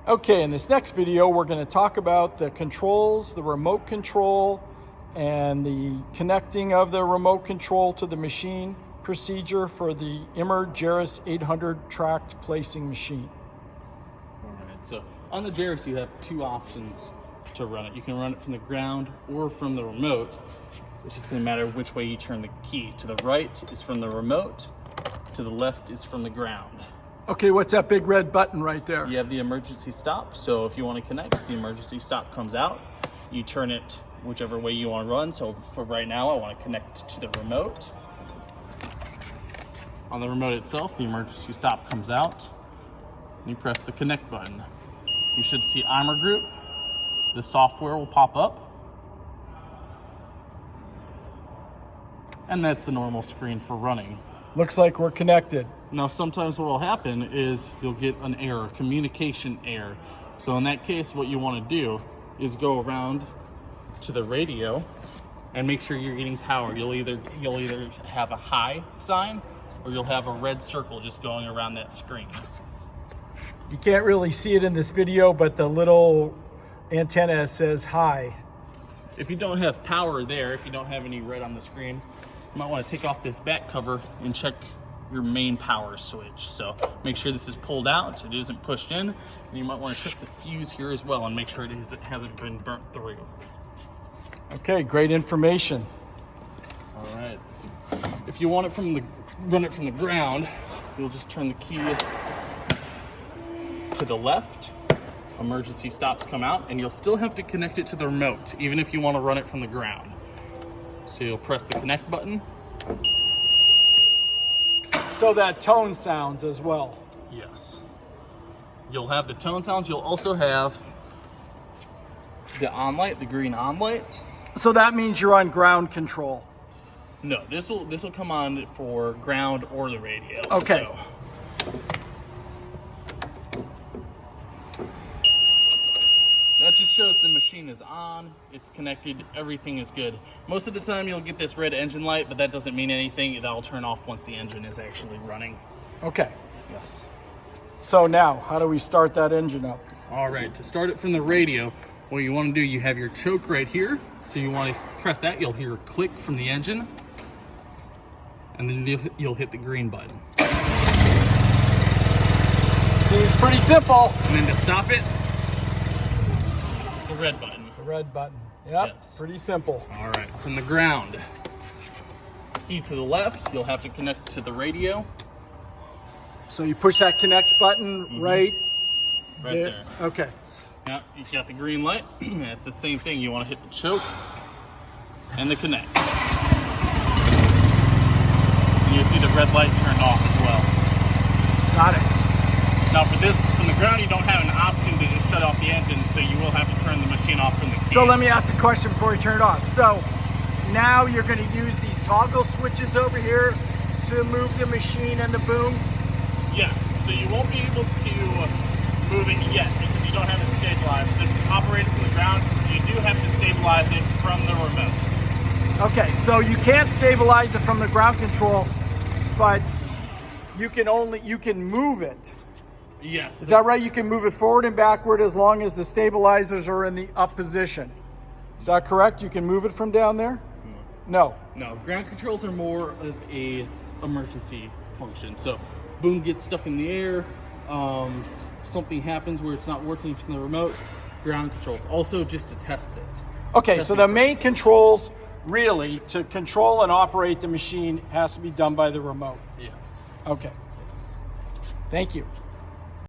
Okay, in this next video, we're going to talk about the controls, the remote control, and the connecting of the remote control to the machine procedure for the IMER GERRIS 800 tracked placing machine. All right, so on the GERRIS, you have two options to run it. You can run it from the ground or from the remote. It's just going to matter which way you turn the key. To the right is from the remote, to the left is from the ground. Okay, what's that big red button right there? You have the emergency stop, so if you want to connect, the emergency stop comes out. You turn it whichever way you want to run. So for right now, I want to connect to the remote. On the remote itself, the emergency stop comes out. And you press the connect button. You should see IMER group. The software will pop up. And that's the normal screen for running. Looks like we're connected. Now, sometimes what will happen is you'll get an error, communication error. So in that case, what you want to do is go around to the radio and make sure you're getting power. You'll either have a high sign or you'll have a red circle just going around that screen. You can't really see it in this video, but the little antenna says high. If you don't have power there, if you don't have any red on the screen, you might want to take off this back cover and check your main power switch. So make sure this is pulled out, it isn't pushed in, and you might want to check the fuse here as well and make sure it hasn't been burnt through. Okay, great information. All right. If you want it run it from the ground, you'll just turn the key to the left. Emergency stops come out, and you'll still have to connect it to the remote, even if you want to run it from the ground. So you'll press the connect button. So that tone sounds as well. Yes. You'll have the tone sounds. You'll also have the on light, the green on light. So that means you're on ground control. No, this will come on for ground or the radio. Okay. So. That just shows the machine is on, it's connected, everything is good. Most of the time you'll get this red engine light, but that doesn't mean anything. That'll turn off once the engine is actually running. Okay. Yes. So now, how do we start that engine up? All right, to start it from the radio, what you want to do, you have your choke right here. So you want to press that, you'll hear a click from the engine, and then you'll hit the green button. Seems pretty simple. And then to stop it, the red button. The red button. Yep, Yes. pretty simple. All right, from the ground, key to the left, you'll have to connect to the radio. So you push that connect button right there. Okay. Yeah, you got the green light. It's the same thing. You want to hit the choke and the connect. And you see the red light turned off as well. Got it. Now for this, from the ground, you don't have an option to just shut off the engine, so you will have to turn the machine off from the key. So let me ask a question before we turn it off. So now you're going to use these toggle switches over here to move the machine and the boom? Yes, so you won't be able to move it yet because you don't have it stabilized. To operate it from the ground, you do have to stabilize it from the remote. Okay, so you can't stabilize it from the ground control, but you can move it. Yes. Is that right? You can move it forward and backward as long as the stabilizers are in the up position. Is that correct? You can move it from down there? No. No, ground controls are more of a emergency function. So boom gets stuck in the air, something happens where it's not working from the remote, ground controls. Also just to test it. Okay, so the main controls really to control and operate the machine has to be done by the remote. Yes. Okay. Thank you.